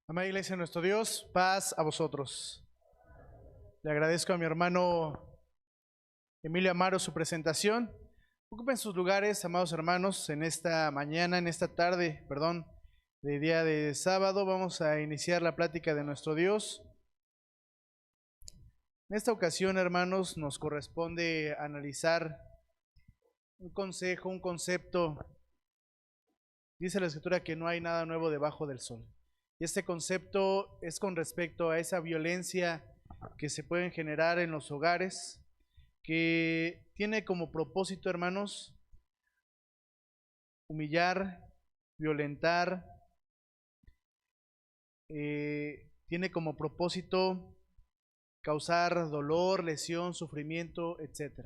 Amada Iglesia de nuestro Dios, paz a vosotros. Le agradezco a mi hermano Emilio Amaro su presentación. Ocupen sus lugares, amados hermanos, en esta mañana, en esta tarde, de día de sábado. Vamos a iniciar la plática de nuestro Dios. En esta ocasión, hermanos, nos corresponde analizar un consejo, un concepto. Dice la Escritura que no hay nada nuevo debajo del sol. Y este concepto es con respecto a esa violencia que se pueden generar en los hogares, que tiene como propósito, hermanos, humillar, violentar, tiene como propósito causar dolor, lesión, sufrimiento, etc.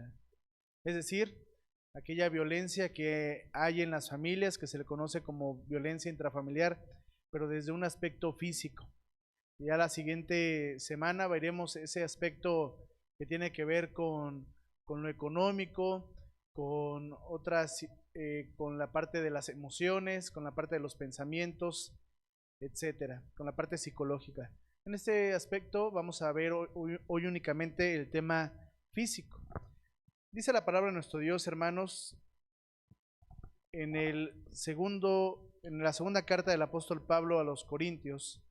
Es decir, aquella violencia que hay en las familias, que se le conoce como violencia intrafamiliar, pero desde un aspecto físico. Ya la siguiente semana veremos ese aspecto que tiene que ver con lo económico, con otras, con la parte de las emociones, con la parte de los pensamientos, etcétera, con la parte psicológica. En este aspecto vamos a ver hoy únicamente el tema físico. Dice la palabra de nuestro Dios, hermanos, en la segunda carta del apóstol Pablo a los Corintios,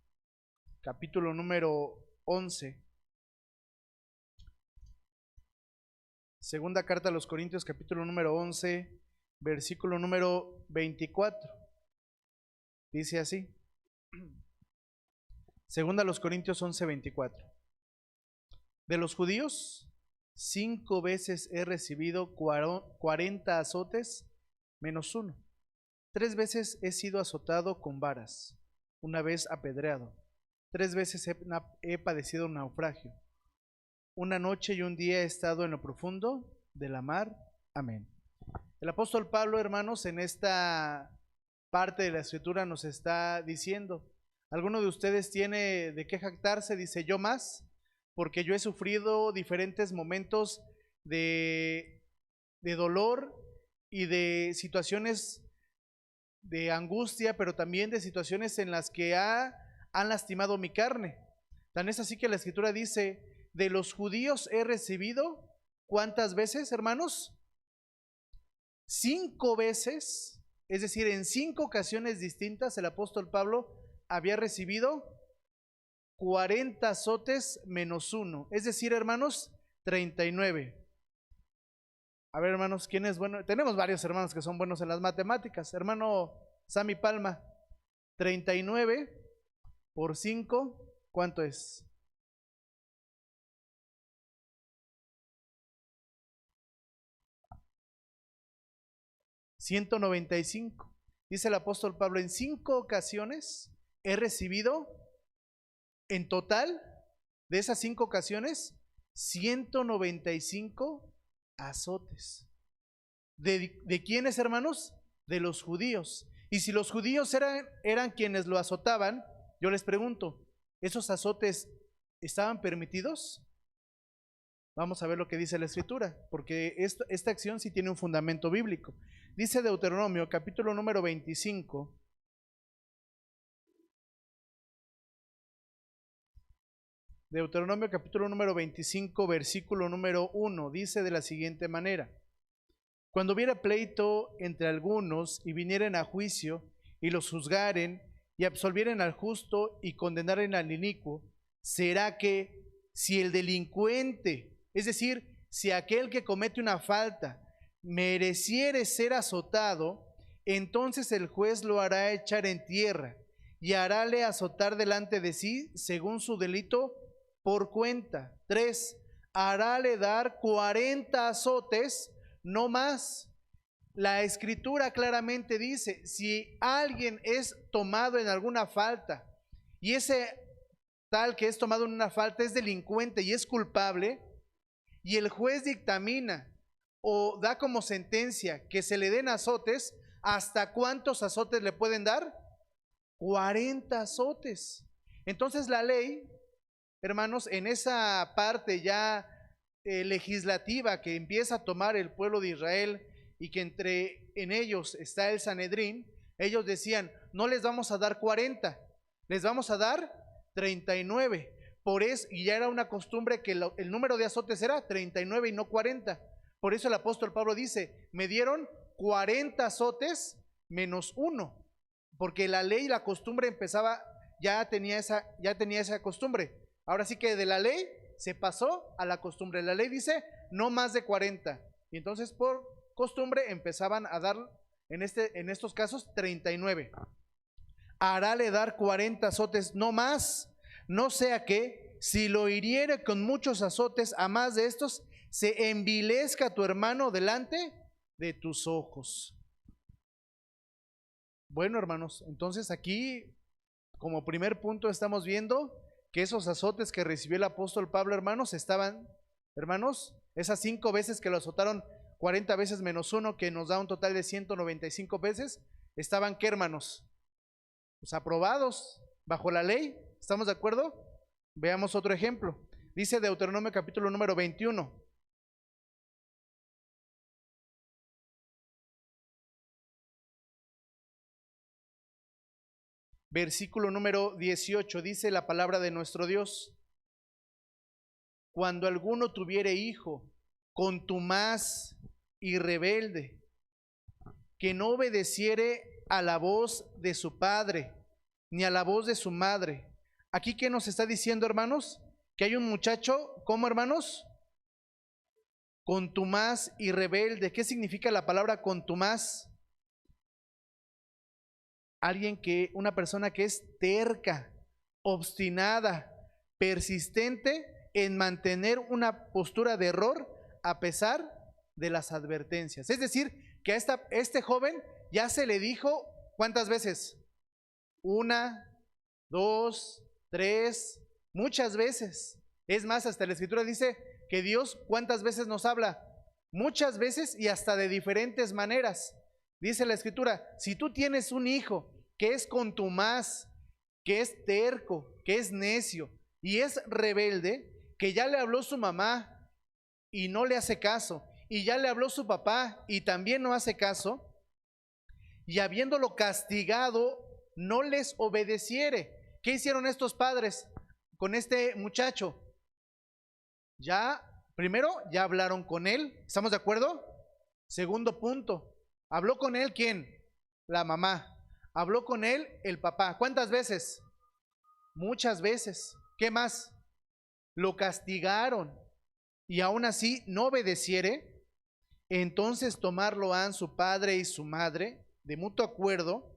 capítulo número 11. Segunda carta a los Corintios, capítulo número 11, versículo número 24. Dice así. Segunda a los Corintios 11, 24. De los judíos, 5 veces he recibido 40 azotes menos 1. 3 veces he sido azotado con varas, 1 vez apedreado. 3 veces he padecido un naufragio. 1 noche y 1 día he estado en lo profundo de la mar. Amén. El apóstol Pablo, hermanos, en esta parte de la escritura nos está diciendo: ¿alguno de ustedes tiene de qué jactarse? Dice: yo más, porque yo he sufrido diferentes momentos de dolor y de situaciones de angustia, pero también de situaciones en las que han lastimado mi carne. Tan es así que la escritura dice: de los judíos he recibido, ¿cuántas veces, hermanos? 5 veces, es decir, en 5 ocasiones distintas el apóstol Pablo había recibido 40 azotes menos 1, es decir, hermanos, 39. A ver, hermanos, ¿quién es bueno? Tenemos varios hermanos que son buenos en las matemáticas. Hermano Sammy Palma, 39 por 5, ¿cuánto es? $195. Dice el apóstol Pablo: en 5 ocasiones he recibido, en total, de esas 5 ocasiones, 195 azotes. ¿De quiénes, hermanos? De los judíos. Y si los judíos eran quienes lo azotaban, yo les pregunto, ¿esos azotes estaban permitidos? Vamos a ver lo que dice la escritura, porque esta acción sí tiene un fundamento bíblico. Dice Deuteronomio, capítulo número 25. Deuteronomio, capítulo número 25, versículo número 1. Dice de la siguiente manera: cuando hubiera pleito entre algunos y vinieren a juicio y los juzgaren y absolvieren al justo y condenaren al inicuo, será que si el delincuente, es decir, si aquel que comete una falta mereciere ser azotado, entonces el juez lo hará echar en tierra y harále azotar delante de sí según su delito por cuenta. 3. Harále dar 40 azotes, no más. La escritura claramente dice: si alguien es tomado en alguna falta y ese tal que es tomado en una falta es delincuente y es culpable, y el juez dictamina o da como sentencia que se le den azotes, ¿hasta cuántos azotes le pueden dar? 40 azotes. Entonces la ley, hermanos, en esa parte ya legislativa que empieza a tomar el pueblo de Israel y que en ellos está el Sanedrín, ellos decían: no les vamos a dar 40, les vamos a dar 39. Por eso, y ya era una costumbre que el número de azotes era 39 y no 40. Por eso el apóstol Pablo dice, me dieron 40 azotes menos uno, porque la ley y la costumbre empezaba, ya tenía esa costumbre. Ahora sí que de la ley se pasó a la costumbre. La ley dice no más de 40. Y entonces por costumbre empezaban a dar, en estos casos, 39. Harále dar 40 azotes, no más, no sea que, si lo hiriere con muchos azotes, a más de estos, se envilezca tu hermano delante de tus ojos. Bueno, hermanos, entonces aquí, como primer punto, estamos viendo que esos azotes que recibió el apóstol Pablo, hermanos, estaban, hermanos, esas 5 veces que lo azotaron, 40 veces menos 1, que nos da un total de 195 veces, estaban, ¿qué, hermanos? Pues aprobados bajo la ley. ¿Estamos de acuerdo? Veamos otro ejemplo. Dice Deuteronomio capítulo número 21. Versículo número 18. Dice la palabra de nuestro Dios: cuando alguno tuviere hijo contumaz y rebelde, que no obedeciere a la voz de su padre, ni a la voz de su madre. Aquí, ¿qué nos está diciendo, hermanos? Que hay un muchacho, ¿cómo, hermanos? Contumaz y rebelde. ¿Qué significa la palabra contumaz? Una persona que es terca, obstinada, persistente en mantener una postura de error a pesar de las advertencias. Es decir, que a este joven ya se le dijo, ¿cuántas veces? 1, 2, 3, muchas veces. Es más, hasta la Escritura dice que Dios, ¿cuántas veces nos habla? Muchas veces y hasta de diferentes maneras. Dice la Escritura, si tú tienes un hijo que es contumaz, que es terco, que es necio y es rebelde, que ya le habló su mamá y no le hace caso, y ya le habló su papá y también no hace caso, y habiéndolo castigado, no les obedeciere. ¿Qué hicieron estos padres con este muchacho? Primero, ya hablaron con él. ¿Estamos de acuerdo? Segundo punto, ¿habló con él quién? La mamá. ¿Habló con él el papá? ¿Cuántas veces? Muchas veces. ¿Qué más? Lo castigaron y aún así no obedeciere. Entonces tomarlo han su padre y su madre de mutuo acuerdo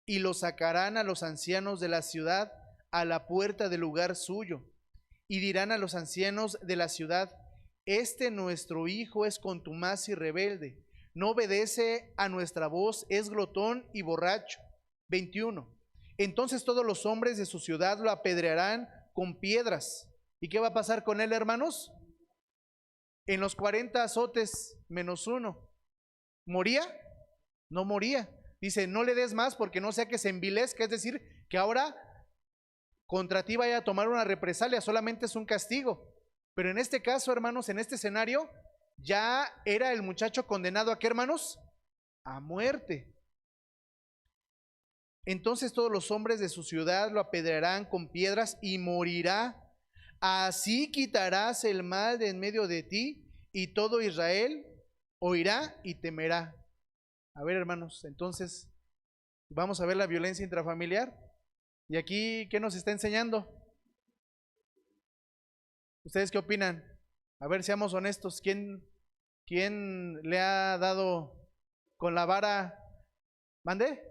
y lo sacarán a los ancianos de la ciudad a la puerta del lugar suyo, y dirán a los ancianos de la ciudad: este nuestro hijo es contumaz y rebelde, no obedece a nuestra voz, es glotón y borracho. 21. Entonces todos los hombres de su ciudad lo apedrearán con piedras. ¿Y qué va a pasar con él, hermanos? En los 40 azotes menos 1, ¿moría? No moría. Dice, no le des más porque no sea que se envilezca, es decir, que ahora contra ti vaya a tomar una represalia, solamente es un castigo. Pero en este caso, hermanos, en este escenario, ya era el muchacho condenado ¿a qué, hermanos? A muerte. Entonces todos los hombres de su ciudad lo apedrearán con piedras y morirá. Así quitarás el mal de en medio de ti, y todo Israel oirá y temerá. A ver, hermanos, entonces vamos a ver la violencia intrafamiliar. Y aquí, ¿qué nos está enseñando? ¿Ustedes qué opinan? A ver, seamos honestos. ¿Quién le ha dado con la vara? ¿Mande?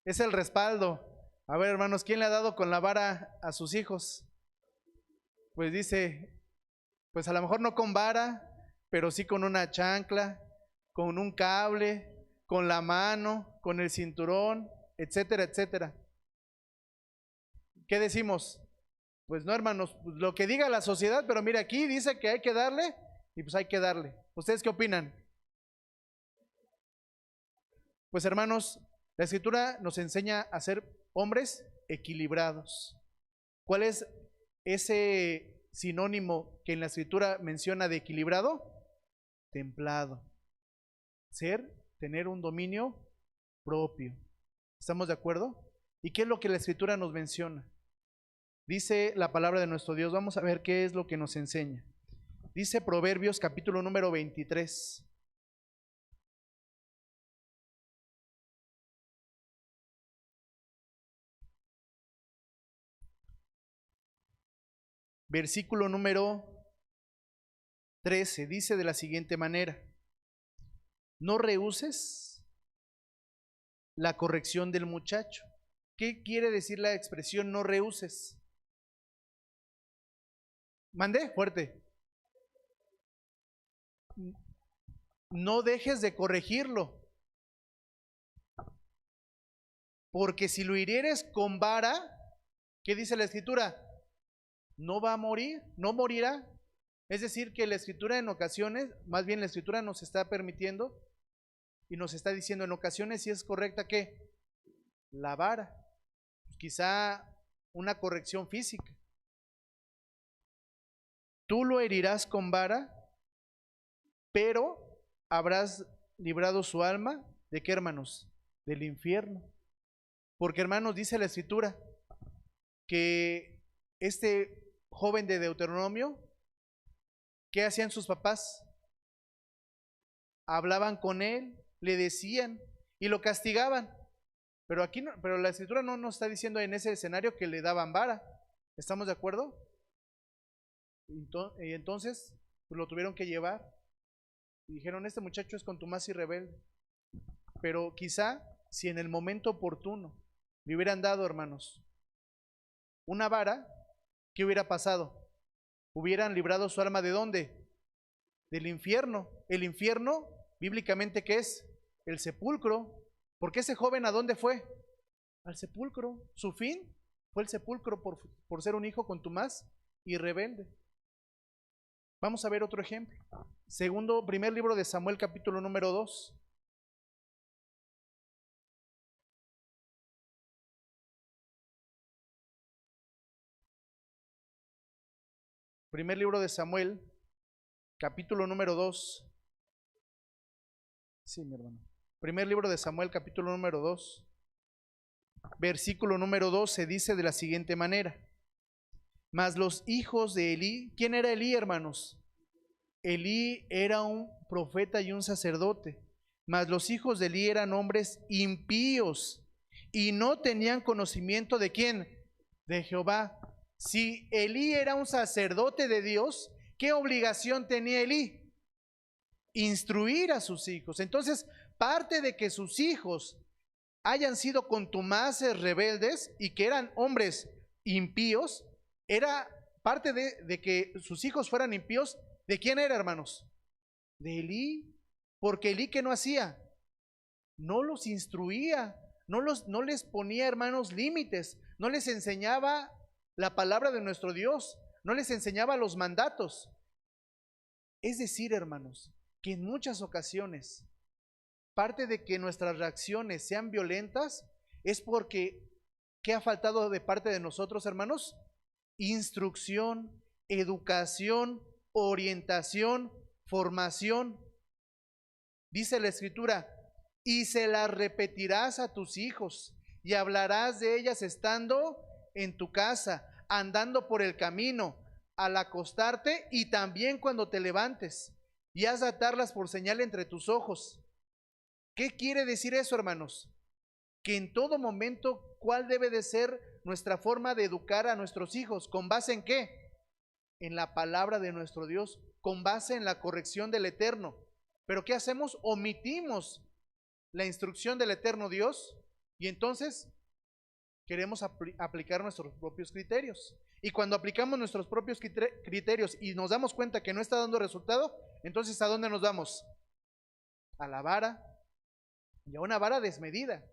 Es el respaldo. A ver, hermanos, ¿quién le ha dado con la vara a sus hijos? Pues dice, pues a lo mejor no con vara, pero sí con una chancla, con un cable, con la mano, con el cinturón, etcétera, etcétera. ¿Qué decimos? Pues no, hermanos, pues lo que diga la sociedad, pero mira, aquí dice que hay que darle, y pues hay que darle. ¿Ustedes qué opinan? Pues, hermanos, la Escritura nos enseña a ser hombres equilibrados. ¿Cuál es ese sinónimo que en la Escritura menciona de equilibrado? Templado. Tener un dominio propio. ¿Estamos de acuerdo? ¿Y qué es lo que la Escritura nos menciona? Dice la palabra de nuestro Dios. Vamos a ver qué es lo que nos enseña. Dice Proverbios capítulo número 23. Versículo número 13. Dice de la siguiente manera: no rehúses la corrección del muchacho. ¿Qué quiere decir la expresión no rehuses? Mandé fuerte. No dejes de corregirlo, porque si lo hirieres con vara, ¿qué dice la Escritura? No va a morir, no morirá. Es decir, que la Escritura en ocasiones, más bien la Escritura nos está permitiendo y nos está diciendo en ocasiones si es correcta que la vara, quizá una corrección física. Tú lo herirás con vara, pero habrás librado su alma, ¿de qué, hermanos? Del infierno. Porque, hermanos, dice la Escritura que este joven de Deuteronomio, ¿qué hacían sus papás? Hablaban con él, le decían y lo castigaban. Pero aquí no, pero la Escritura no nos está diciendo en ese escenario que le daban vara. ¿Estamos de acuerdo? Y entonces pues lo tuvieron que llevar y dijeron: este muchacho es contumaz y rebelde. Pero quizá si en el momento oportuno le hubieran dado, hermanos, una vara, ¿qué hubiera pasado? Hubieran librado su alma ¿de dónde? Del infierno. El infierno, bíblicamente, ¿qué es? El sepulcro. Porque ese joven, ¿a dónde fue? Al sepulcro. Su fin fue el sepulcro por ser un hijo contumaz y rebelde. Vamos a ver otro ejemplo. Primer libro de Samuel, capítulo número 2. Primer libro de Samuel, capítulo número 2. Sí, mi hermano. Primer libro de Samuel, capítulo número 2. Versículo número 12 dice de la siguiente manera: mas los hijos de Elí, ¿quién era Elí, hermanos? Elí era un profeta y un sacerdote, mas los hijos de Elí eran hombres impíos y no tenían conocimiento ¿de quién? De Jehová. Si Elí era un sacerdote de Dios, ¿qué obligación tenía Elí? Instruir a sus hijos. Entonces, parte de que sus hijos hayan sido contumaces, rebeldes y que eran hombres impíos, era parte de que sus hijos fueran impíos. ¿De quién era, hermanos? De Elí. Porque Elí, ¿qué no hacía? No los instruía, no les ponía, hermanos, límites, no les enseñaba la palabra de nuestro Dios, no les enseñaba los mandatos. Es decir, hermanos, que en muchas ocasiones parte de que nuestras reacciones sean violentas es porque ¿qué ha faltado de parte de nosotros, hermanos? Instrucción, educación, orientación, formación. Dice la Escritura: y se las repetirás a tus hijos y hablarás de ellas estando en tu casa, andando por el camino, al acostarte y también cuando te levantes, y has de atarlas por señal entre tus ojos. ¿Qué quiere decir eso, hermanos? Que en todo momento, ¿cuál debe de ser nuestra forma de educar a nuestros hijos? ¿Con base en qué? En la palabra de nuestro Dios, con base en la corrección del Eterno. ¿Pero qué hacemos? Omitimos la instrucción del Eterno Dios y entonces queremos aplicar nuestros propios criterios. Y cuando aplicamos nuestros propios criterios y nos damos cuenta que no está dando resultado, entonces ¿a dónde nos vamos? A la vara, y a una vara desmedida.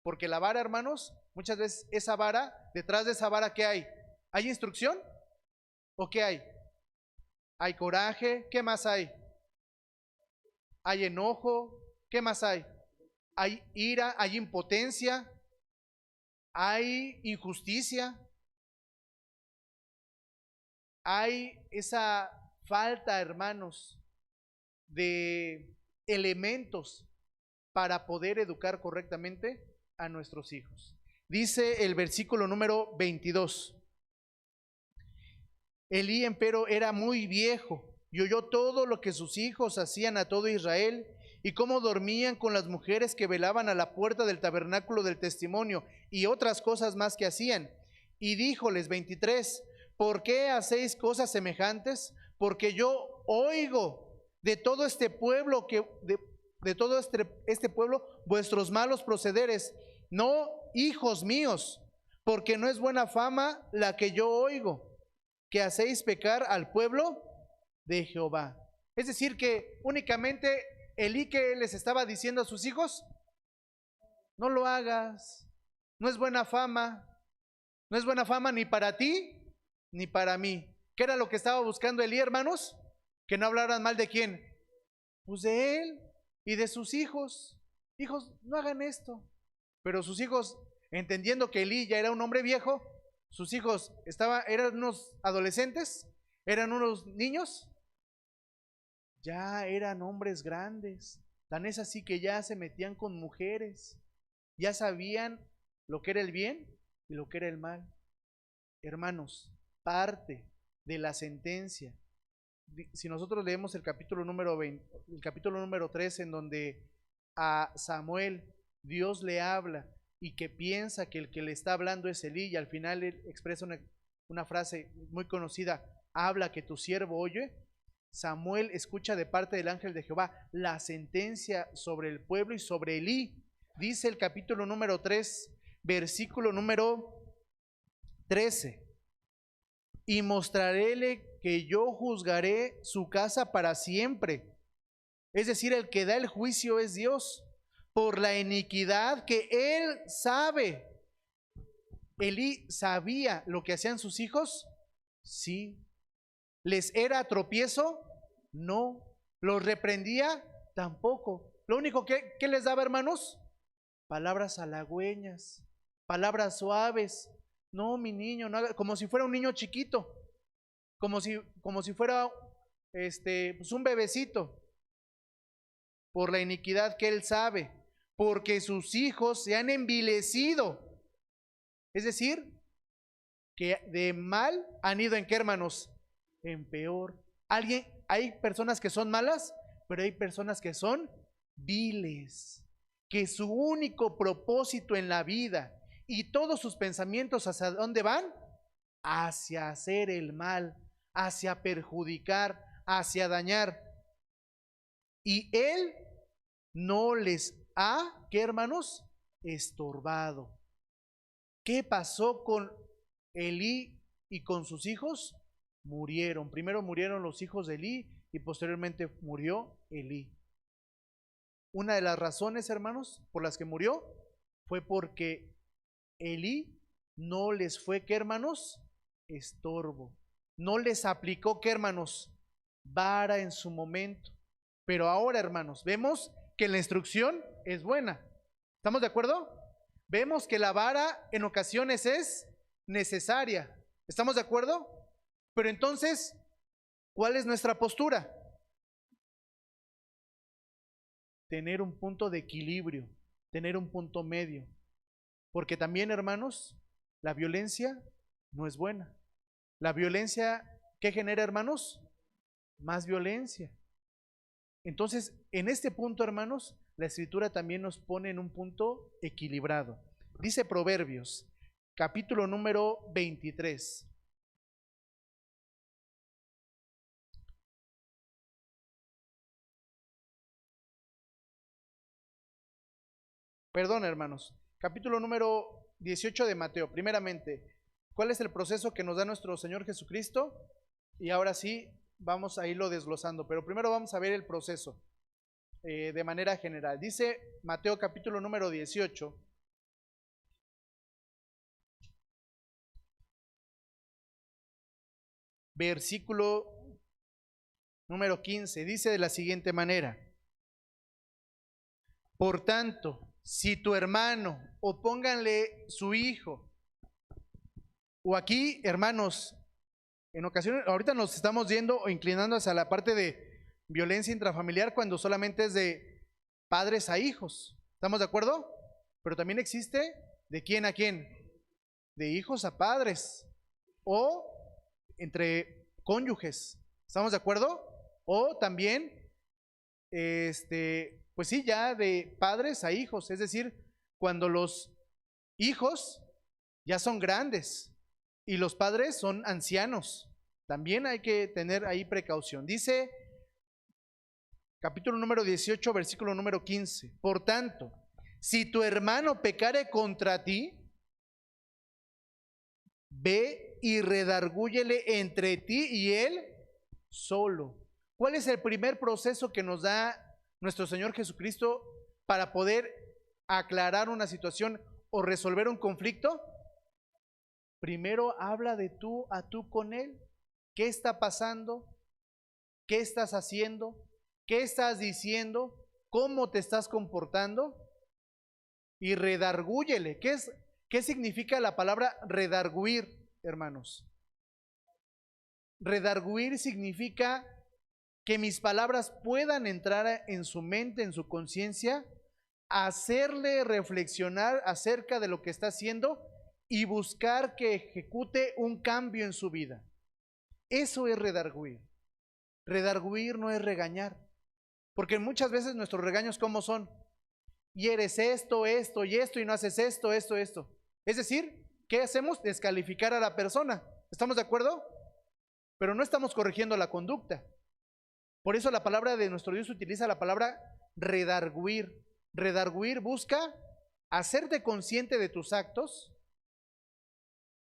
Porque la vara, hermanos, muchas veces esa vara, detrás de esa vara, ¿qué hay? ¿Hay instrucción? ¿O qué hay? Hay coraje. ¿Qué más hay? Hay enojo. ¿Qué más hay? Hay ira, hay impotencia, hay injusticia, hay esa falta, hermanos, de elementos para poder educar correctamente a nuestros hijos. Dice el versículo número 22. Elí, empero, era muy viejo y oyó todo lo que sus hijos hacían a todo Israel y cómo dormían con las mujeres que velaban a la puerta del tabernáculo del testimonio y otras cosas más que hacían. Y díjoles, 23, ¿por qué hacéis cosas semejantes? Porque yo oigo de todo este pueblo de todo este pueblo vuestros malos procederes, no, hijos míos, porque no es buena fama la que yo oigo, que hacéis pecar al pueblo de Jehová. Es decir, que únicamente Elí, que les estaba diciendo a sus hijos, no lo hagas, no es buena fama, no es buena fama ni para ti ni para mí. ¿Qué era lo que estaba buscando Elí, hermanos? Que no hablaran mal de quién, pues de él y de sus hijos. Hijos, no hagan esto. Pero sus hijos, entendiendo que Elí ya era un hombre viejo, sus hijos eran unos adolescentes, eran unos niños, ya eran hombres grandes. Tan es así que ya se metían con mujeres, ya sabían lo que era el bien y lo que era el mal. Hermanos, parte de la sentencia, si nosotros leemos el capítulo número 20, el capítulo número 3, en donde a Samuel Dios le habla y que piensa que el que le está hablando es Elí, y al final él expresa una frase muy conocida, habla que tu siervo oye. Samuel escucha de parte del ángel de Jehová la sentencia sobre el pueblo y sobre Elí. Dice el capítulo número 3, versículo número 13, y mostraréle que yo juzgaré su casa para siempre. Es decir, el que da el juicio es Dios, por la iniquidad que él sabe. Elí sabía lo que hacían sus hijos, sí. ¿Les era tropiezo? No. ¿Los reprendía? Tampoco. Lo único que les daba, hermanos, palabras halagüeñas, palabras suaves. No, mi niño, no haga, como si fuera un niño chiquito, como si fuera pues un bebecito. Por la iniquidad que él sabe, porque sus hijos se han envilecido. Es decir, que de mal han ido en qué, hermanos, en peor. Hay personas que son malas, pero hay personas que son viles, que su único propósito en la vida y todos sus pensamientos, ¿hacia dónde van? Hacia hacer el mal, hacia perjudicar, hacia dañar. Y él no les ha, ¿qué, hermanos? Estorbado. ¿Qué pasó con Elí y con sus hijos? Murieron. Primero murieron los hijos de Elí y posteriormente murió Elí. Una de las razones, hermanos, por las que murió fue porque Elí no les fue, ¿qué, hermanos? Estorbo. No les aplicó, ¿qué, hermanos? Vara en su momento. Pero ahora, hermanos, vemos que la instrucción es buena. ¿Estamos de acuerdo? Vemos que la vara en ocasiones es necesaria. ¿Estamos de acuerdo? Pero entonces, ¿cuál es nuestra postura? Tener un punto de equilibrio, tener un punto medio. Porque también, hermanos, la violencia no es buena. La violencia, ¿qué genera, hermanos? Más violencia. Entonces, en este punto, hermanos, la Escritura también nos pone en un punto equilibrado. Dice Proverbios, capítulo número 23. Perdón, hermanos. Capítulo número 18 de Mateo. Primeramente, ¿cuál es el proceso que nos da nuestro Señor Jesucristo? Y ahora sí, vamos a irlo desglosando. Pero primero vamos a ver el proceso de manera general. Dice Mateo capítulo número 18. Versículo número 15. Dice de la siguiente manera: por tanto, si tu hermano, o pónganle su hijo, o aquí, hermanos, en ocasiones, ahorita nos estamos yendo o inclinando hacia la parte de violencia intrafamiliar cuando solamente es de padres a hijos. ¿Estamos de acuerdo? Pero también existe ¿De quién a quién? De hijos a padres o entre cónyuges. ¿Estamos de acuerdo? O también, pues sí, ya de padres a hijos, es decir, cuando los hijos ya son grandes y los padres son ancianos. También hay que tener ahí precaución. Dice capítulo número 18, versículo número 15. Por tanto, si tu hermano pecare contra ti, ve y redargúyele entre ti y él solo. ¿Cuál es el primer proceso que nos da nuestro Señor Jesucristo para poder aclarar una situación o resolver un conflicto? Primero habla de tú a tú con él. ¿Qué está pasando? ¿Qué estás haciendo? ¿Qué estás diciendo? ¿Cómo te estás comportando? Y redargúyele. ¿Qué significa la palabra redarguir, hermanos? Redarguir significa que mis palabras puedan entrar en su mente, en su conciencia, hacerle reflexionar acerca de lo que está haciendo y buscar que ejecute un cambio en su vida. Eso es redarguir. Redarguir no es regañar, porque muchas veces nuestros regaños, ¿cómo son? Y eres esto, esto y esto, y no haces esto, esto, esto. Es decir, ¿qué hacemos? Descalificar a la persona. ¿Estamos de acuerdo? Pero no estamos corrigiendo la conducta. Por eso la palabra de nuestro Dios utiliza la palabra redarguir. Redarguir busca hacerte consciente de tus actos,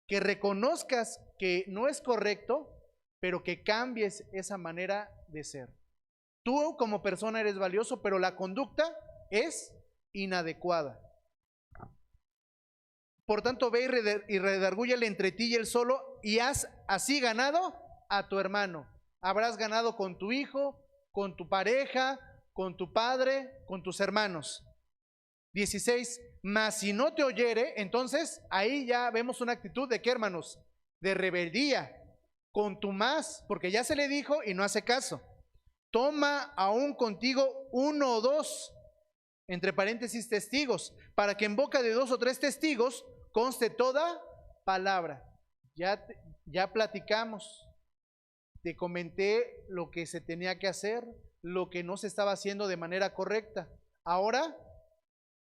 que reconozcas que no es correcto, pero que cambies esa manera de ser. Tú como persona eres valioso, pero la conducta es inadecuada. Por tanto, ve y redargúyale entre ti y él solo, y has así ganado a tu hermano. Habrás ganado con tu hijo, con tu pareja, con tu padre, con tus hermanos. 16. Mas si no te oyere, entonces ahí ya vemos una actitud de ¿qué, hermanos? De rebeldía, contumaz, porque ya se le dijo y no hace caso. Toma aún contigo uno o dos, entre paréntesis, testigos, para que en boca de 2 o 3 testigos conste toda palabra. Ya platicamos, te comenté lo que se tenía que hacer, lo que no se estaba haciendo de manera correcta. Ahora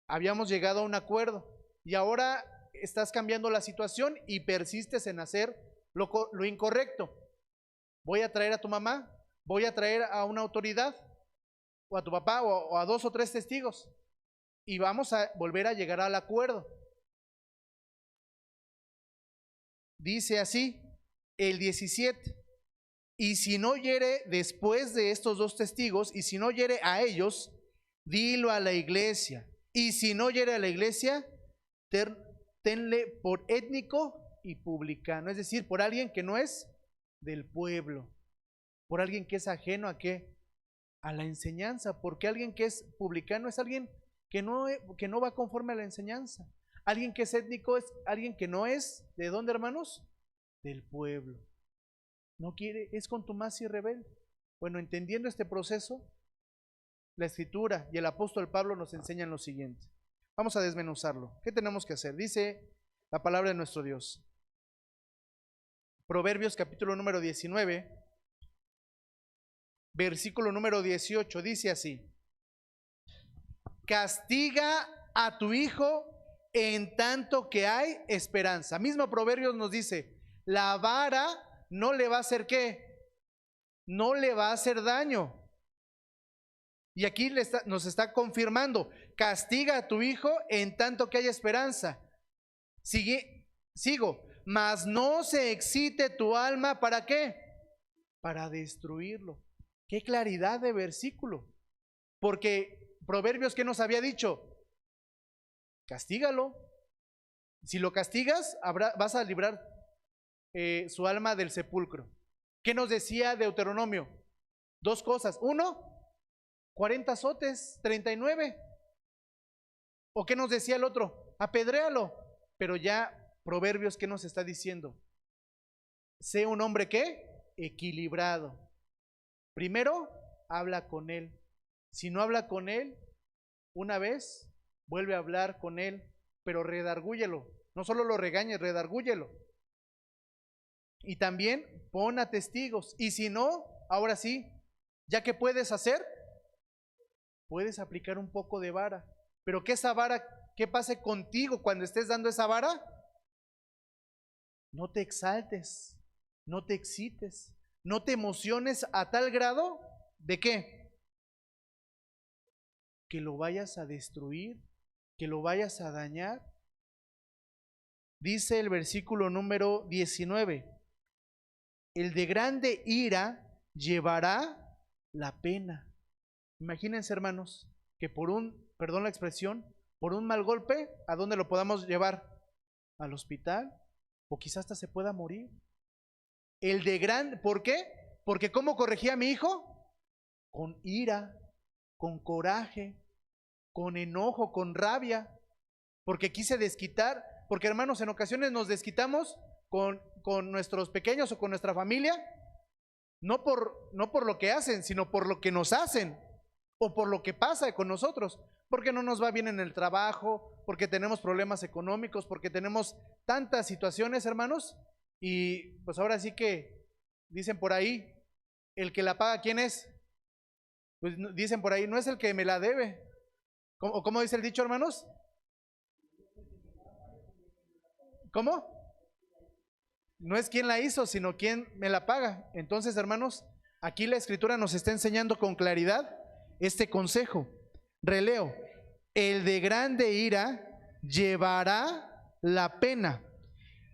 habíamos llegado a un acuerdo y ahora estás cambiando la situación y persistes en hacer lo incorrecto. Voy a traer a tu mamá, voy a traer a una autoridad o a tu papá o a 2 o 3 testigos y vamos a volver a llegar al acuerdo. Dice así el 17. Y si no oyere después de estos 2 testigos, y si no oyere a ellos, dilo a la iglesia. Y si no oyere a la iglesia, tenle por étnico y publicano, es decir, por alguien que no es del pueblo, por alguien que es ajeno a qué, a la enseñanza, porque alguien que es publicano es alguien que no va conforme a la enseñanza. Alguien que es étnico es alguien que no es, ¿de dónde, hermanos? Del pueblo. No quiere, es contumaz y rebelde. Bueno, entendiendo este proceso, la Escritura y el apóstol Pablo nos enseñan lo siguiente. Vamos a desmenuzarlo. ¿Qué tenemos que hacer? Dice la palabra de nuestro Dios. Proverbios capítulo número 19, versículo número 18, dice así: castiga a tu hijo en tanto que hay esperanza. Mismo Proverbios nos dice, la vara no le va a hacer ¿qué? No le va a hacer daño. Y aquí nos está confirmando, castiga a tu hijo en tanto que haya esperanza. Sigo, mas no se excite tu alma, ¿para qué? Para destruirlo. Qué claridad de versículo. Porque Proverbios, ¿qué nos había dicho? Castígalo. Si lo castigas, vas a librar su alma del sepulcro. ¿Qué nos decía Deuteronomio? 2 cosas. 1, 40 azotes, 39. ¿O qué nos decía el otro? Apedréalo. Pero ya Proverbios, ¿qué nos está diciendo? Sé un hombre ¿qué? Equilibrado. Primero, habla con él. Si no habla con él, una vez, vuelve a hablar con él pero redargúyelo. No solo lo regañes, redargúyelo. Y también pon a testigos. Y si no, ahora sí, ya que puedes hacer, puedes aplicar un poco de vara. Pero que esa vara, ¿qué pase contigo cuando estés dando esa vara? No te exaltes, no te excites, no te emociones a tal grado de qué? Que lo vayas a destruir, que lo vayas a dañar. Dice el versículo número 19, el de grande ira llevará la pena. Imagínense, hermanos, que por un, perdón la expresión, por un mal golpe, ¿a dónde lo podamos llevar? Al hospital, o quizás hasta se pueda morir. El de gran, ¿por qué? Porque ¿cómo corregía a mi hijo? Con ira, con coraje, con enojo, con rabia, porque quise desquitar, porque hermanos, en ocasiones nos desquitamos con nuestros pequeños o con nuestra familia, no por lo que hacen, sino por lo que nos hacen, o por lo que pasa con nosotros, porque no nos va bien en el trabajo, porque tenemos problemas económicos, porque tenemos tantas situaciones, hermanos, y pues ahora sí que dicen por ahí, el que la paga, ¿quién es? Pues dicen por ahí, no es el que me la debe. ¿Cómo dice el dicho, hermanos? ¿Cómo? No es quien la hizo, sino quien me la paga. Entonces, hermanos, aquí la Escritura nos está enseñando con claridad este consejo. Releo, el de grande ira llevará la pena,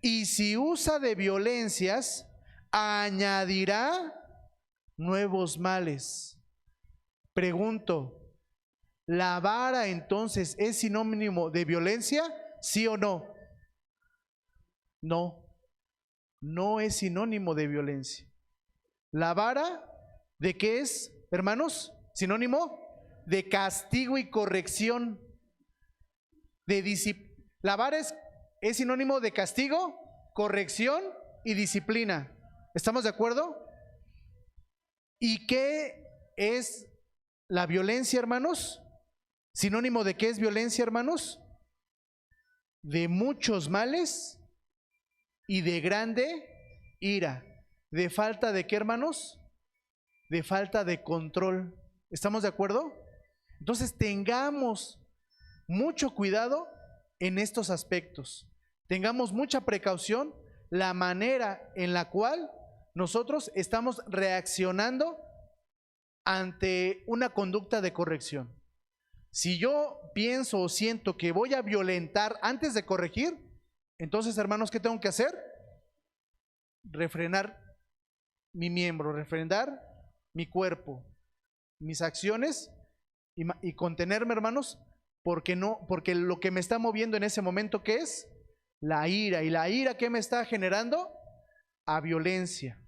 y si usa de violencias, añadirá nuevos males. Pregunto, ¿la vara entonces es sinónimo de violencia? ¿Sí o no? No, no es sinónimo de violencia. ¿La vara de qué es, hermanos? Sinónimo de castigo y corrección. La vara es sinónimo de castigo, corrección y disciplina. ¿Estamos de acuerdo? ¿Y qué es la violencia, hermanos? ¿Sinónimo de qué es violencia, hermanos? De muchos males y de grande ira. ¿De falta de qué, hermanos? De falta de control. ¿Estamos de acuerdo? Entonces tengamos mucho cuidado en estos aspectos. Tengamos mucha precaución la manera en la cual nosotros estamos reaccionando ante una conducta de corrección. Si yo pienso o siento que voy a violentar antes de corregir, entonces, hermanos, ¿qué tengo que hacer? Refrenar mi miembro, refrendar mi cuerpo, mis acciones y contenerme, hermanos, porque lo que me está moviendo en ese momento, ¿qué es? La ira. ¿Y la ira qué me está generando? A violencia.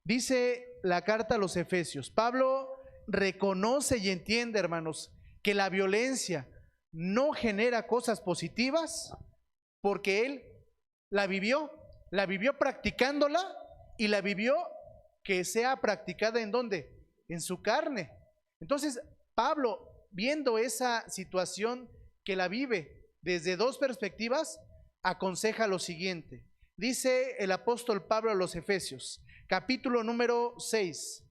Dice la carta a los Efesios, Pablo reconoce y entiende, hermanos, que la violencia no genera cosas positivas porque él la vivió practicándola y la vivió que sea practicada ¿en dónde? En su carne. Entonces, Pablo, viendo esa situación que la vive desde dos perspectivas, aconseja lo siguiente. Dice el apóstol Pablo a los Efesios, capítulo número 6.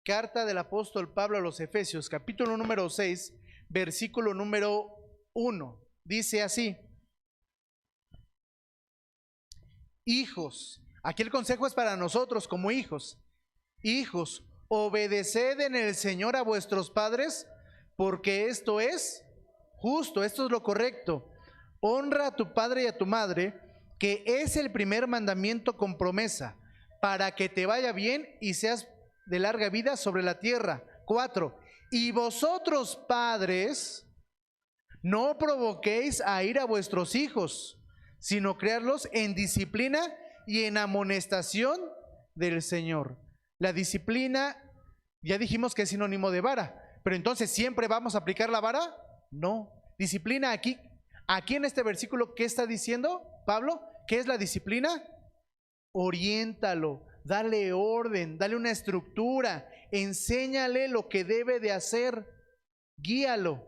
Carta del apóstol Pablo a los Efesios, capítulo número 6, versículo número 1. Dice así: hijos, aquí el consejo es para nosotros como hijos. Hijos, obedeced en el Señor a vuestros padres, porque esto es justo, esto es lo correcto. Honra a tu padre y a tu madre, que es el primer mandamiento con promesa, para que te vaya bien y seas de larga vida sobre la tierra. 4. Y vosotros, padres, no provoquéis a ira a vuestros hijos, sino criarlos en disciplina y en amonestación del Señor. La disciplina, ya dijimos que es sinónimo de vara, pero entonces ¿siempre vamos a aplicar la vara? No. Disciplina aquí en este versículo, ¿qué está diciendo Pablo? ¿Qué es la disciplina? Oriéntalo, dale orden, dale una estructura, enséñale lo que debe de hacer, guíalo.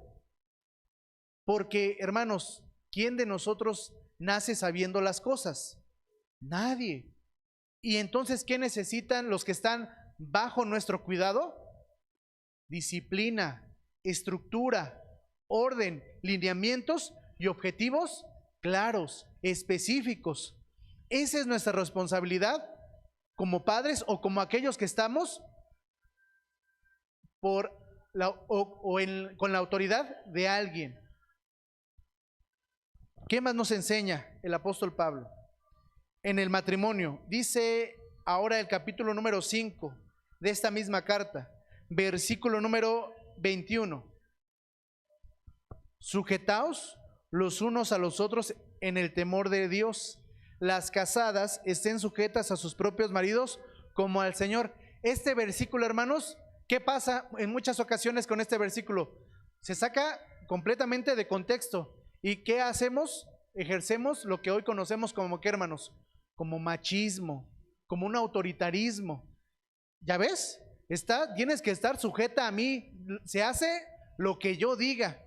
Porque, hermanos, ¿quién de nosotros nace sabiendo las cosas? Nadie. Y entonces, ¿qué necesitan los que están bajo nuestro cuidado? Disciplina, estructura, orden, lineamientos y objetivos claros, específicos. Esa es nuestra responsabilidad como padres o como aquellos que estamos por con la autoridad de alguien. ¿Qué más nos enseña el apóstol Pablo? En el matrimonio, dice ahora el capítulo número 5 de esta misma carta, versículo número 21. Sujetaos los unos a los otros en el temor de Dios. Las casadas estén sujetas a sus propios maridos como al Señor. Este versículo, hermanos, ¿qué pasa en muchas ocasiones con este versículo? Se saca completamente de contexto. ¿Y qué hacemos? Ejercemos lo que hoy conocemos como, ¿qué, hermanos? Como machismo, como un autoritarismo. ¿Ya ves? Tienes que estar sujeta a mí. Se hace lo que yo diga.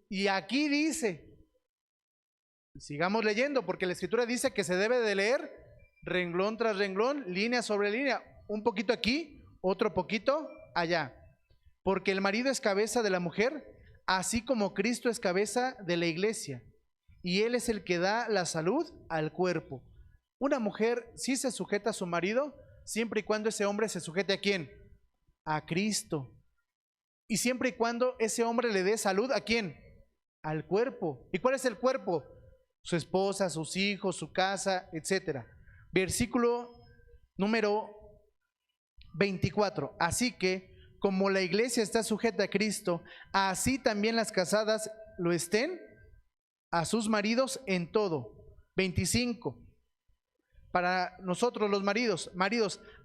Y aquí dice, sigamos leyendo, porque la escritura dice que se debe de leer renglón tras renglón, línea sobre línea, un poquito aquí, otro poquito allá. Porque el marido es cabeza de la mujer, así como Cristo es cabeza de la iglesia, y Él es el que da la salud al cuerpo. Una mujer sí se sujeta a su marido, siempre y cuando ese hombre se sujete ¿a quién? A Cristo. Y siempre y cuando ese hombre le dé salud ¿a quién? Al cuerpo. ¿Y cuál es el cuerpo? Su esposa, sus hijos, su casa, etcétera. Versículo número 24. Así que, como la iglesia está sujeta a Cristo, así también las casadas lo estén a sus maridos en todo. 25. Para nosotros los maridos,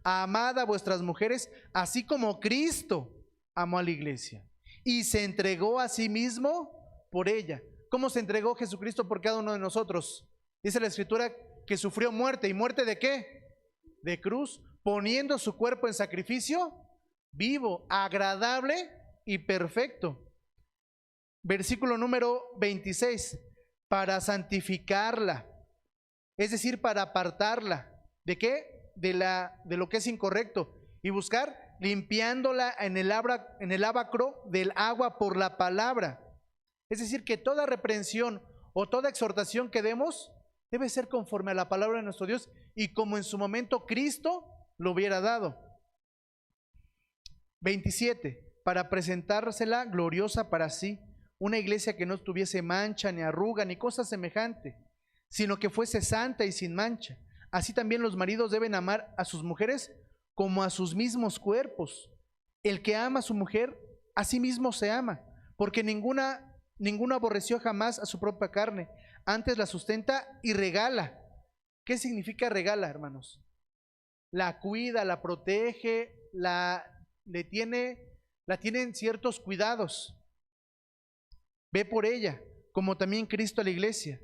amad a vuestras mujeres, así como Cristo amó a la iglesia y se entregó a sí mismo por ella. ¿Cómo se entregó Jesucristo por cada uno de nosotros? Dice la escritura que sufrió muerte. ¿Y muerte de qué? De cruz, poniendo su cuerpo en sacrificio vivo, agradable y perfecto. Versículo número 26, para santificarla, es decir, para apartarla. ¿De qué? De lo que es incorrecto, y buscar limpiándola en el lavacro del agua por la palabra. Es decir, que toda reprensión o toda exhortación que demos debe ser conforme a la palabra de nuestro Dios y como en su momento Cristo lo hubiera dado. 27, para presentársela gloriosa para sí, una iglesia que no tuviese mancha, ni arruga, ni cosa semejante, sino que fuese santa y sin mancha. Así también los maridos deben amar a sus mujeres como a sus mismos cuerpos. El que ama a su mujer, a sí mismo se ama, porque ninguno aborreció jamás a su propia carne, antes la sustenta y regala. ¿Qué significa regala, hermanos? La cuida, la protege, la tiene en ciertos cuidados. Ve por ella, como también Cristo a la iglesia,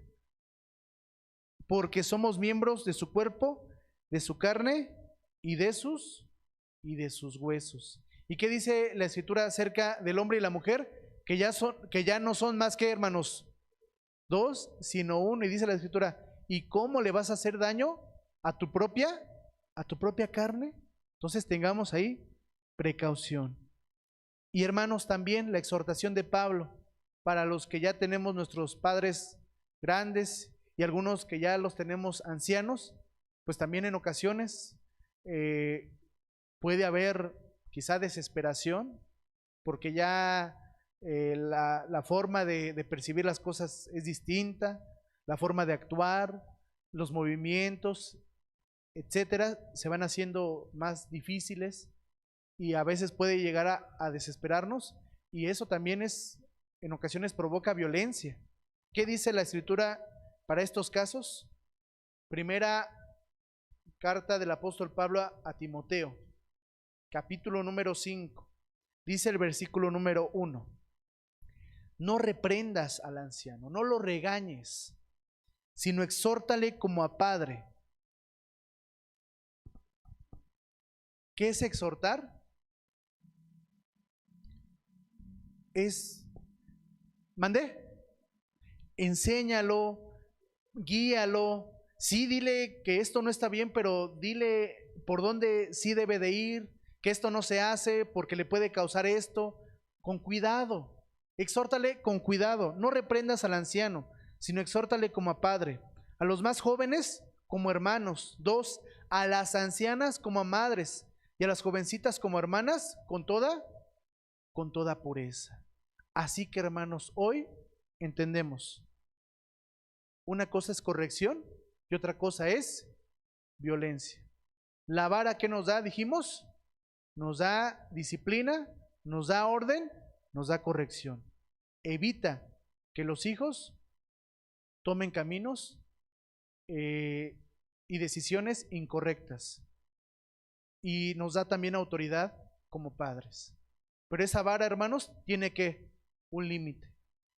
porque somos miembros de su cuerpo, de su carne y de sus huesos. ¿Y qué dice la escritura acerca del hombre y la mujer? Que ya no son más que, hermanos, dos, sino uno. Y dice la escritura, ¿y cómo le vas a hacer daño a tu propia carne? Entonces tengamos ahí precaución. Y hermanos, también la exhortación de Pablo para los que ya tenemos nuestros padres grandes y algunos que ya los tenemos ancianos, pues también en ocasiones puede haber quizá desesperación, porque ya la forma de percibir las cosas es distinta, la forma de actuar, los movimientos, etcétera, se van haciendo más difíciles y a veces puede llegar a desesperarnos, y eso también en ocasiones provoca violencia. ¿Qué dice la escritura para estos casos? Primera carta del apóstol Pablo a Timoteo, capítulo número 5, dice el versículo número 1: no reprendas al anciano, no lo regañes, sino exhórtale como a padre. ¿Qué es exhortar? ¿Mandé? enséñalo, guíalo. Sí, dile que esto no está bien, pero dile por dónde sí debe de ir, que esto no se hace porque le puede causar esto. Con cuidado, exhórtale con cuidado. No reprendas al anciano, sino exhórtale como a padre. A los más jóvenes como hermanos. 2, a las ancianas como a madres, y a las jovencitas como hermanas, con toda pureza. Así que, hermanos, hoy entendemos, una cosa es corrección y otra cosa es violencia. La vara que nos da, dijimos, nos da disciplina, nos da orden, nos da corrección. Evita que los hijos tomen caminos y decisiones incorrectas. Y nos da también autoridad como padres. Pero esa vara, hermanos, tiene que un límite.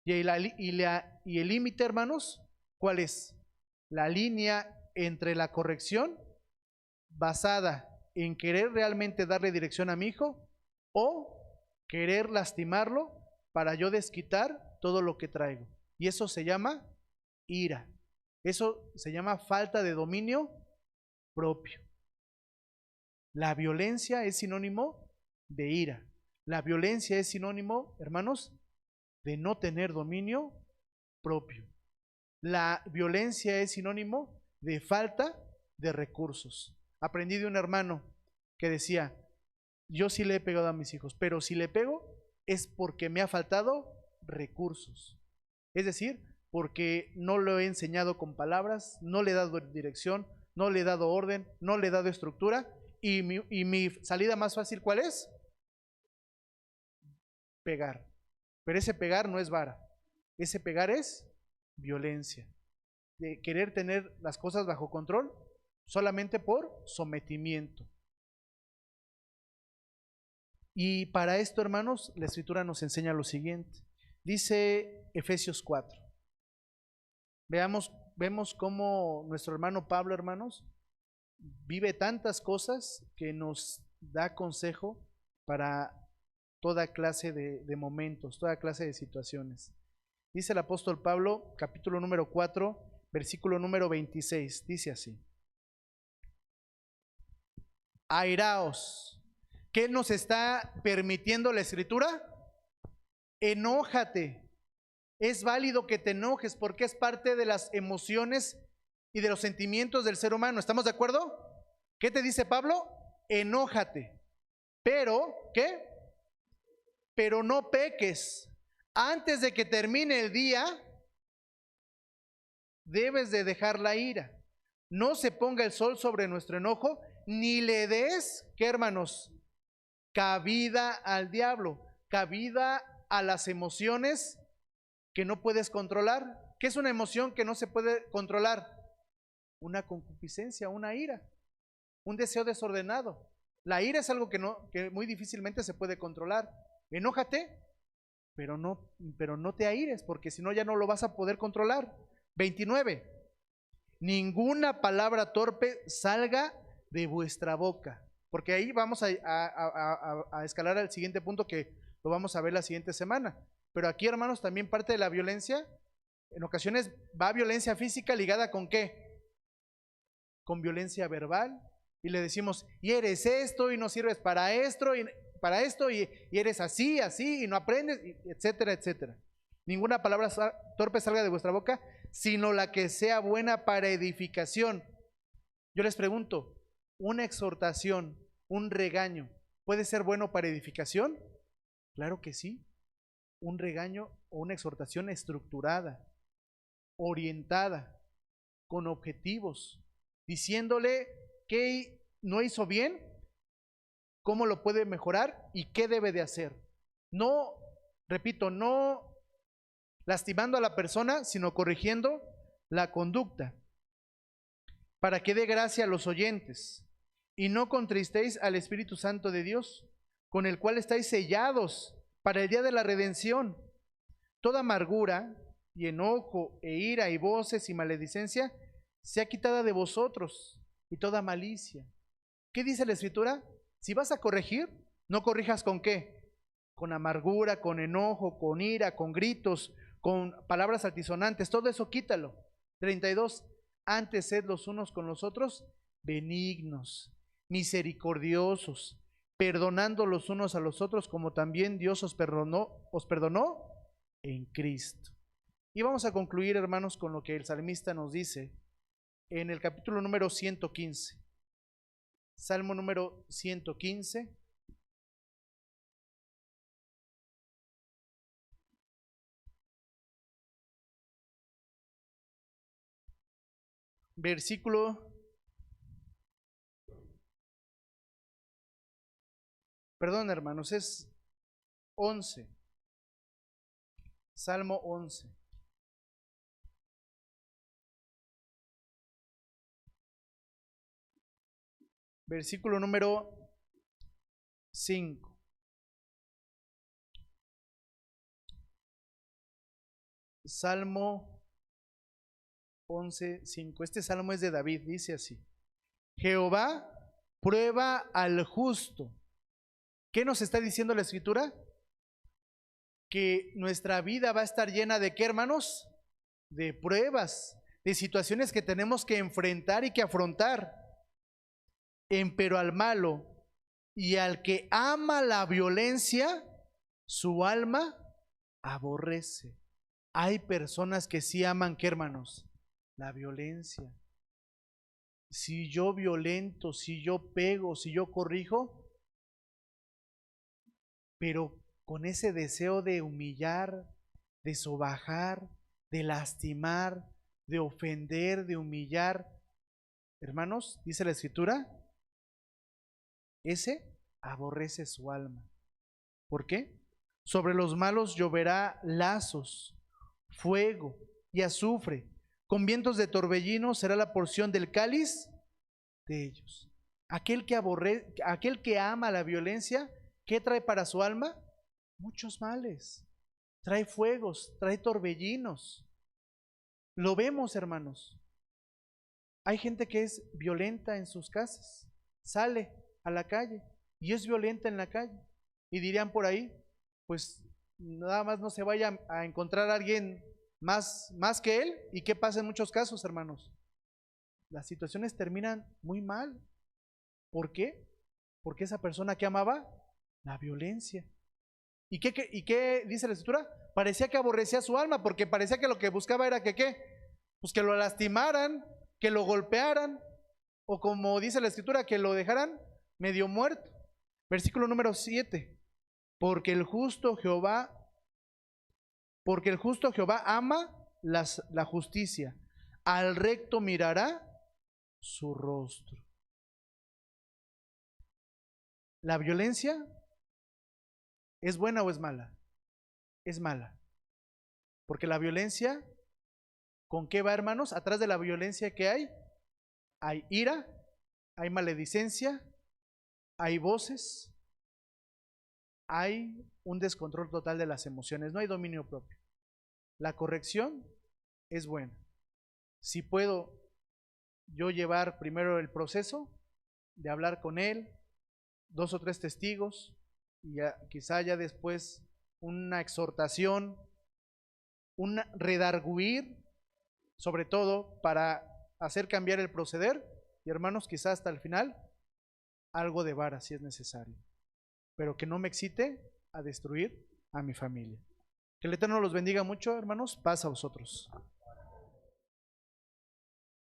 Y el límite, hermanos, ¿cuál es? La línea entre la corrección basada en querer realmente darle dirección a mi hijo o querer lastimarlo para yo desquitar todo lo que traigo. Y eso se llama ira. Eso se llama falta de dominio propio. La violencia es sinónimo de ira. La violencia es sinónimo, hermanos, de no tener dominio propio. La violencia es sinónimo de falta de recursos. Aprendí de un hermano que decía, yo sí le he pegado a mis hijos, pero si le pego es porque me ha faltado recursos. Es decir, porque no lo he enseñado con palabras, no le he dado dirección, no le he dado orden, no le he dado estructura. Y mi salida más fácil, ¿cuál es? Pegar. Pero ese pegar no es vara. Ese pegar es violencia. De querer tener las cosas bajo control solamente por sometimiento. Y para esto, hermanos, la Escritura nos enseña lo siguiente. Dice Efesios 4. Vemos cómo nuestro hermano Pablo, hermanos, vive tantas cosas que nos da consejo para toda clase de momentos, toda clase de situaciones. Dice el apóstol Pablo, capítulo número 4, versículo número 26, dice así: airaos. ¿Qué nos está permitiendo la Escritura? Enójate. Es válido que te enojes porque es parte de las emociones y de los sentimientos del ser humano. ¿Estamos de acuerdo? ¿Qué te dice Pablo? Enójate. Pero, ¿qué? Pero no peques. Antes de que termine el día, debes de dejar la ira. No se ponga el sol sobre nuestro enojo, ni le des, ¿qué, hermanos? Cabida al diablo, cabida a las emociones que no puedes controlar. ¿Qué es una emoción que no se puede controlar? Una concupiscencia, una ira, un deseo desordenado. La ira es algo que muy difícilmente se puede controlar. Enójate, pero no te aires, porque si no ya no lo vas a poder controlar. 29. Ninguna palabra torpe salga de vuestra boca. Porque ahí vamos a escalar al siguiente punto que lo vamos a ver la siguiente semana. Pero aquí, hermanos, también parte de la violencia, en ocasiones va violencia física ligada ¿con qué? Con violencia verbal. Y le decimos, y eres esto, y no sirves para esto, y eres así, y no aprendes, etcétera, etcétera. Ninguna palabra torpe salga de vuestra boca, sino la que sea buena para edificación. Yo les pregunto, ¿una exhortación, un regaño, puede ser bueno para edificación? Claro que sí. Un regaño o una exhortación estructurada, orientada, con objetivos, diciéndole qué no hizo bien, cómo lo puede mejorar y qué debe de hacer. No, repito, no lastimando a la persona, sino corrigiendo la conducta, para que dé gracia a los oyentes. Y no contristéis al Espíritu Santo de Dios, con el cual estáis sellados para el día de la redención. Toda amargura y enojo e ira y voces y maledicencia sea quitada de vosotros, y toda malicia. ¿Qué dice la Escritura? Si vas a corregir, no corrijas ¿con qué? Con amargura, con enojo, con ira, con gritos, con palabras altisonantes, todo eso quítalo. 32, antes sed los unos con los otros benignos, misericordiosos, perdonando los unos a los otros como también Dios os perdonó en Cristo. Y vamos a concluir, hermanos, con lo que el salmista nos dice en el capítulo número 115. Salmo número 115. Perdón, hermanos, es 11. Salmo 11. Versículo número 5. Salmo 11, 5. Este salmo es de David, dice así: Jehová prueba al justo. ¿Qué nos está diciendo la Escritura? Que nuestra vida va a estar llena de ¿qué, hermanos? De pruebas, de situaciones que tenemos que enfrentar y que afrontar. Pero al malo y al que ama la violencia, su alma aborrece. Hay personas que sí aman, ¿qué, hermanos? La violencia. Si yo violento, si yo pego, si yo corrijo, pero con ese deseo de humillar, de sobajar, de lastimar, de ofender, de humillar, hermanos, dice la Escritura, ese aborrece su alma. ¿Por qué? Sobre los malos lloverá lazos, fuego y azufre. Con vientos de torbellino será la porción del cáliz de ellos. Aquel que ama la violencia, ¿qué trae para su alma? Muchos males. Trae fuegos, trae torbellinos. Lo vemos, hermanos. Hay gente que es violenta en sus casas, sale a la calle y es violenta en la calle. Y dirían por ahí, pues nada más no se vaya a encontrar a alguien más que él. ¿Y qué pasa en muchos casos, hermanos? Las situaciones terminan muy mal. ¿Por qué? Porque esa persona que amaba la violencia. ¿Y qué dice la Escritura? Parecía que aborrecía su alma, porque parecía que lo que buscaba era que ¿qué? Pues que lo lastimaran, que lo golpearan, o como dice la Escritura, que lo dejaran medio muerto. Versículo número 7. Porque el justo Jehová ama la justicia, al recto mirará su rostro. ¿La violencia es buena o es mala? Es mala. Porque la violencia, ¿con qué va, hermanos? Atrás de la violencia, ¿qué hay? Hay ira, hay maledicencia, hay voces, hay un descontrol total de las emociones, no hay dominio propio. La corrección es buena. Si puedo yo llevar primero el proceso de hablar con él, 2 o 3 testigos, y quizá ya después una exhortación, un redarguir, sobre todo para hacer cambiar el proceder, y hermanos, quizá hasta el final, algo de vara si es necesario, pero que no me excite a destruir a mi familia. Que el Eterno los bendiga mucho, hermanos. Paz a vosotros.